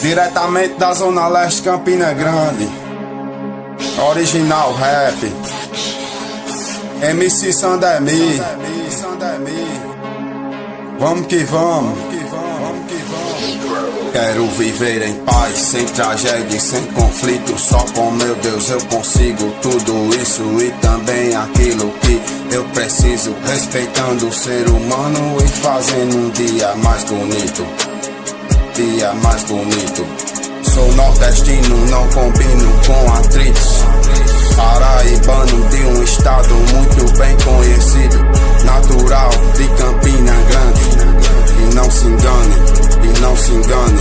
Diretamente da Zona Leste, Campina Grande. Original Rap. MC Sandemi. Vamos que vamos. Quero viver em paz, sem tragédia e sem conflito. Só com meu Deus eu consigo tudo isso e também aquilo que eu preciso, respeitando o ser humano e fazendo um dia mais bonito. Dia mais bonito. Sou nordestino, não combino com atritos. Paraibano de um estado muito bem conhecido, natural de Campina Grande. E não se engane, e não se engane.